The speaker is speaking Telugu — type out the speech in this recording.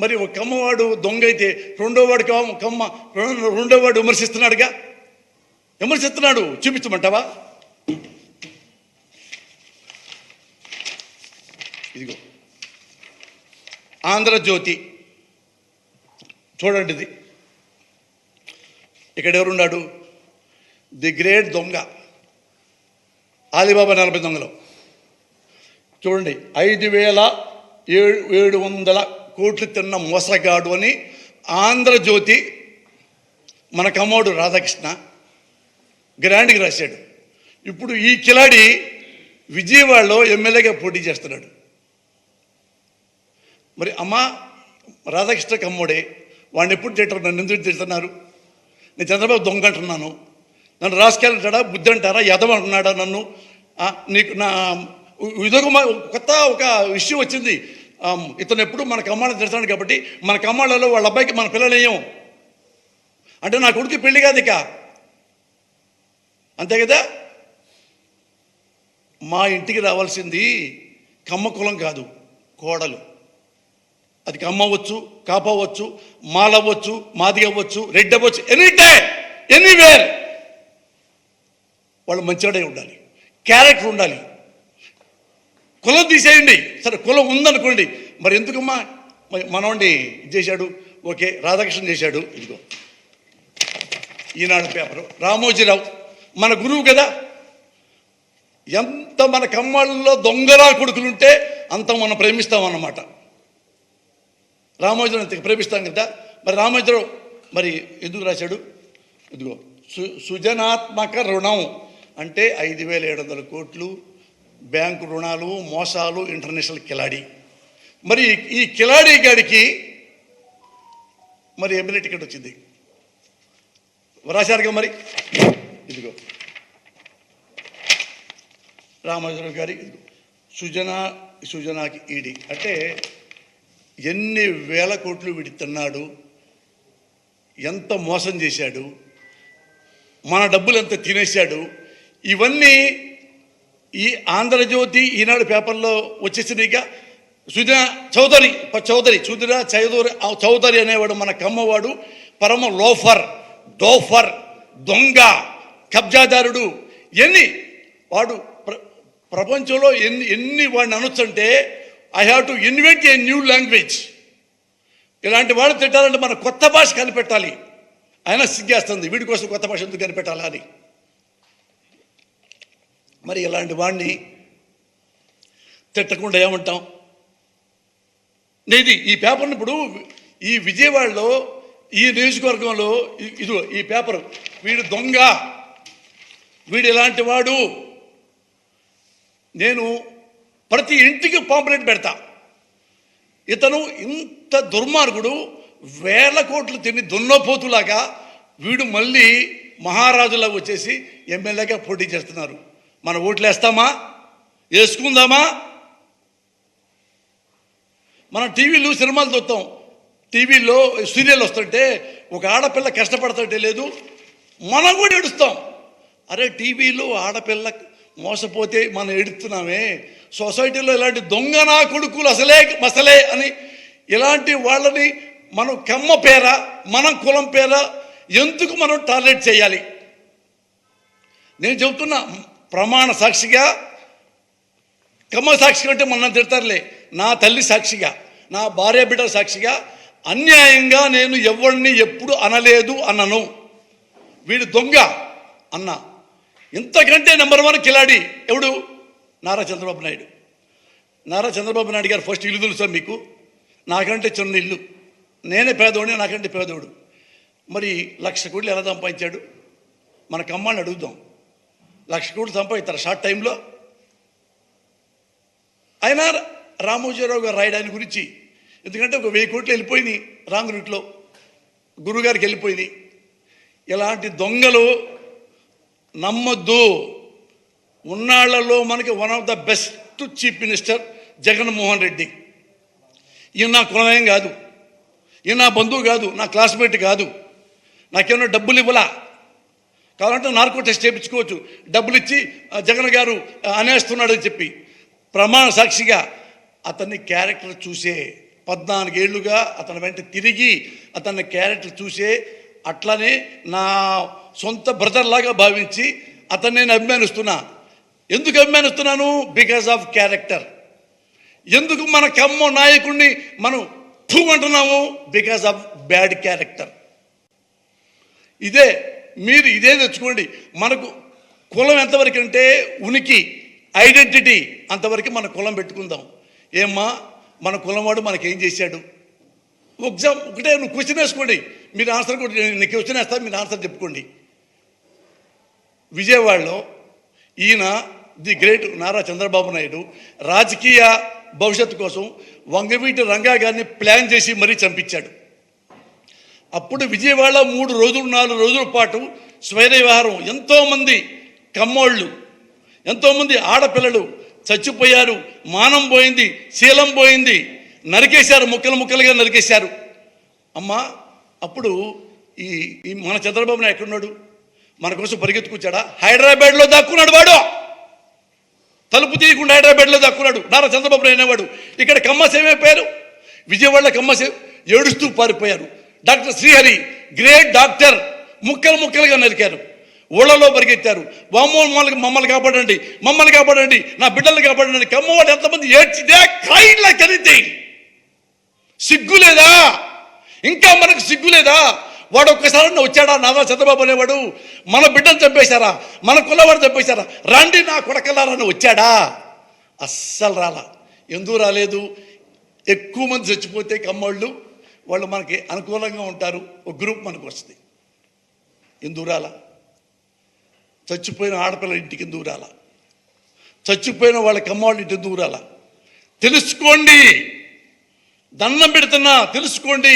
మరి ఒక కమ్మవాడు దొంగ అయితే రెండోవాడు రెండోవాడు విమర్శిస్తున్నాడు చూపించమంటావా? ఇదిగో ఆంధ్రజ్యోతి చూడండి, ఇది ఇక్కడ ఎవరున్నాడు? ది గ్రేట్ దొంగ, అలీబాబా 40 దొంగలు. చూడండి, 5,700 కోట్లు తిన్న మోసగాడు అని ఆంధ్రజ్యోతి మన కమ్మోడు రాధాకృష్ణ గ్రాండ్కి రాశాడు. ఇప్పుడు ఈ కిలాడి విజయవాడలో ఎమ్మెల్యేగా పోటీ చేస్తున్నాడు. మరి అమ్మ రాధాకృష్ణ కమ్మోడే, వాడిని ఎప్పుడు తింటారు? నన్ను ఎందుకు తిడుతున్నారు? నేను చంద్రబాబు దొంగ అంటున్నాను, నన్ను రాసుకెళ్ళంటాడా, బుద్ధి అంటారా, యదవ అంటున్నాడా నన్ను? నీకు నా ఇదొక కొత్త ఒక విషయం వచ్చింది. ఇతను ఎప్పుడు మన కమ్మాళ్ళని తిడతాడు కాబట్టి మన కమ్మాళ్ళలో వాళ్ళ అబ్బాయికి మన పిల్లలేయం అంటే నా కొడుకు పెళ్లి కాదు ఇక, అంతే కదా? మా ఇంటికి రావాల్సింది కమ్మ కులం కాదు, కోడలు. అది కమ్మ అవ్వచ్చు, కాపవచ్చు, మాలవ్వచ్చు, మాది అవ్వచ్చు, రెడ్డి అవ్వచ్చు, ఎనీటే ఎనీవేర్ వాళ్ళు మంచివాడే ఉండాలి, క్యారెక్టర్ ఉండాలి. కులం తీసేయండి, సరే కులం ఉందనుకోండి, మరి ఎందుకమ్మా మనవాడిని ఇది చేశాడు? ఓకే, రాధాకృష్ణ చేశాడు. ఇదిగో ఈనాడు పేపరు, రామోజీరావు మన గురువు కదా. ఎంత మన కమ్మాళ్ళలో దొంగలా కొడుకులుంటే అంత మనం ప్రేమిస్తామన్నమాట. రామోజీరావు అంత ప్రేమిస్తాం కదా. మరి రామోజీరావు మరి ఎందుకు రాశాడు? ఇదిగో సృజనాత్మక రుణం అంటే 5,700 కోట్లు బ్యాంకు రుణాలు, మోసాలు, ఇంటర్నేషనల్ కిలాడి. మరి ఈ కిలాడి గాడికి మరి ఎమ్మెల్యే టికెట్ వచ్చింది, రాశారుగా. మరి ఇదిగో రామోజీరావు గారి సుజనాకి ఈడీ అంటే ఎన్ని వేల కోట్లు వీడి తిన్నాడు, ఎంత మోసం చేశాడు, మన డబ్బులు ఎంత తినేశాడు, ఇవన్నీ ఈ ఆంధ్రజ్యోతి ఈనాడు పేపర్లో వచ్చేసినాయిగా. సుజనా చౌదరి అనేవాడు మన కమ్మవాడు, పరమ లోఫర్, డోఫర్, దొంగ, కబ్జాదారుడు. ఎన్ని వాడు ప్రపంచంలో ఎన్ని వాడిని అనొచ్చంటే I have to invent a new language. ఇలాంటి వాడు తిట్టాలంటే మన కొత్త భాష కనిపెట్టాలి. అయినా సిగ్గేస్తుంది, వీడి కోసం కొత్త భాష ఎందుకు కనిపెట్టాలా అని. మరి ఇలాంటి వాడిని తిట్టకుండా ఏమంటాం? నేది ఈ పేపర్ని ఇప్పుడు ఈ విజయవాడలో ఈ నియోజకవర్గంలో ఇదిగో ఈ పేపరు, వీడు దొంగ, వీడు ఇలాంటి వాడు, నేను ప్రతి ఇంటికి పాంప్లెట్ పెడతా. ఇతను ఇంత దుర్మార్గుడు, 1000 కోట్లు తిని దున్నపోతులాగా వీడు మళ్ళీ మహారాజులాగా వచ్చేసి ఎమ్మెల్యేగా పోటీ చేస్తున్నారు. మన ఓట్లు వేస్తామా? వేసుకుందామా? మనం టీవీలు సినిమాలు చూస్తాం, టీవీలో సీరియల్ వస్తుంటే ఒక ఆడపిల్ల కష్టపడుతుంటే లేదు, మనం కూడా ఏడుస్తాం. అరే టీవీలో ఆడపిల్ల మోసపోతే మనం ఏడుస్తున్నామే, సొసైటీలో ఇలాంటి దొంగ నా కొడుకులు మసలే అని ఇలాంటి వాళ్ళని మనం కమ్మ పేర, మనం కులం పేర ఎందుకు మనం టార్గెట్ చేయాలి? నేను చెబుతున్నా ప్రమాణ సాక్షిగా, కమ్మ సాక్షిగా అంటే మన తిడతారులే, నా తల్లి సాక్షిగా, నా భార్య బిడ్డ సాక్షిగా అన్యాయంగా నేను ఎవరిని ఎప్పుడు అనలేదు, అన్నను. వీడు దొంగ అన్న. ఇంతకంటే నెంబర్ 1 కిలాడి ఎవడు? నారా చంద్రబాబు నాయుడు. నారా చంద్రబాబు నాయుడు గారు ఫస్ట్ ఇల్లు తెలుసా మీకు? నాకంటే చిన్న ఇల్లు, నేనే పేదోడిని, నాకంటే పేదోడు. మరి 1,00,000 కోట్లు ఎలా సంపాదించాడు? మన కమ్మాన్ని అడుగుదాం. 1,00,000 కోట్లు సంపాదిస్తారు షార్ట్ టైంలో. అయినా రామోజీరావు గారు రాయడాని గురించి, ఎందుకంటే ఒక 1000 కోట్లు వెళ్ళిపోయినాయి రాంగ్ రూట్లో, గురుగారికి వెళ్ళిపోయినాయి. ఇలాంటి దొంగలు నమ్మొద్దు. ఉన్నాళ్లలో మనకి one of the best chief minister Jaganmohan Reddy. ఈయన నా కులమేం కాదు, ఈయన నా బంధువు కాదు, నా క్లాస్మేట్ కాదు, నాకేమన్నా డబ్బులు ఇవ్వలా. కావాలంటే నార్కో టెస్ట్ చేయించుకోవచ్చు, డబ్బులు ఇచ్చి జగన్ గారు అనేస్తున్నాడని చెప్పి. ప్రమాణ సాక్షిగా అతన్ని క్యారెక్టర్ చూసే 14 ఏళ్ళుగా అతని వెంట తిరిగి అతని క్యారెక్టర్ చూసే అట్లనే నా సొంత బ్రదర్ లాగా భావించి అతన్ని నేను అభిమానిస్తున్నా. ఎందుకు అభిమానిస్తున్నాను? Because of character. ఎందుకు మన కమ్మ నాయకుడిని మనం టూ అంటున్నాము? Because of bad character. మీరు ఇదే తెచ్చుకోండి. మనకు కులం ఎంతవరకు అంటే ఉనికి, ఐడెంటిటీ అంతవరకు మన కులం పెట్టుకుందాం. ఏమ్మా మన కులం వాడు మనకేం చేశాడు? ఎగ్జామ్ ఒకటే నువ్వు క్వశ్చన్ వేసుకోండి, మీరు ఆన్సర్ కూడా నేను క్వశ్చన్ వేస్తాను, మీరు ఆన్సర్ చెప్పుకోండి. విజయవాడలో ఈయన ది గ్రేట్ నారా చంద్రబాబు నాయుడు రాజకీయ భవిష్యత్తు కోసం వంగవీటి రంగా గారిని ప్లాన్ చేసి మరీ చంపించాడు. అప్పుడు విజయవాడ 3 రోజులు 4 రోజుల పాటు స్వైర విహారం, ఎంతోమంది కమ్మోళ్ళు, ఎంతోమంది ఆడపిల్లలు చచ్చిపోయారు, మానం పోయింది, శీలం పోయింది, నరికేశారు, ముక్కలు ముక్కలుగా నరికేశారు. అమ్మా అప్పుడు ఈ మన చంద్రబాబు నాయుడు ఎక్కడున్నాడు? మన కోసం పరిగెత్తుకొచ్చాడా? హైదరాబాద్లో దాక్కున్నాడు వాడు. తలుపు తీయకుండా హైదరాబాద్లో దాక్కున్నాడు నారా చంద్రబాబు నాయుడు అనేవాడు. ఇక్కడ కమ్మస్ ఏమైపోయారు? విజయవాడలో కమ్మస్ ఏడుస్తూ పారిపోయారు. డాక్టర్ శ్రీహరి గ్రేట్ డాక్టర్ ముక్కలు ముక్కలుగా నరికారు, ఊళ్ళలో పరిగెత్తారు. వామ్మో మమ్మల్ని కాపాడండి, మమ్మల్ని కాపాడండి, నా బిడ్డల్ని కాపాడండి. కమ్మవాడు ఎంతమంది ఏడ్చిదే క్రైడ్ లైక్ ఎనీథింగ్. సిగ్గు లేదా? ఇంకా మనకు సిగ్గు లేదా? వాడు ఒక్కసారి వచ్చాడా నారా చంద్రబాబు అనేవాడు? మన బిడ్డను చంపేశారా, మన కులవాడు చంపేశారా, రండి నా కొడకలారని వచ్చాడా? అస్సలు రాలా. ఎందుకు రాలేదు? ఎక్కువ మంది చచ్చిపోతే కమ్మోళ్ళు వాళ్ళు మనకి అనుకూలంగా ఉంటారు, ఒక గ్రూప్ మనకు వస్తుంది. ఎందుకు రాలా? చచ్చిపోయిన ఆడపిల్ల ఇంటికి ఎందుకు రాలా? చచ్చిపోయిన వాళ్ళ కమ్మవాళ్ళ ఇంటికి ఎందుకు రాలా? తెలుసుకోండి, దండం పెడుతున్నా తెలుసుకోండి.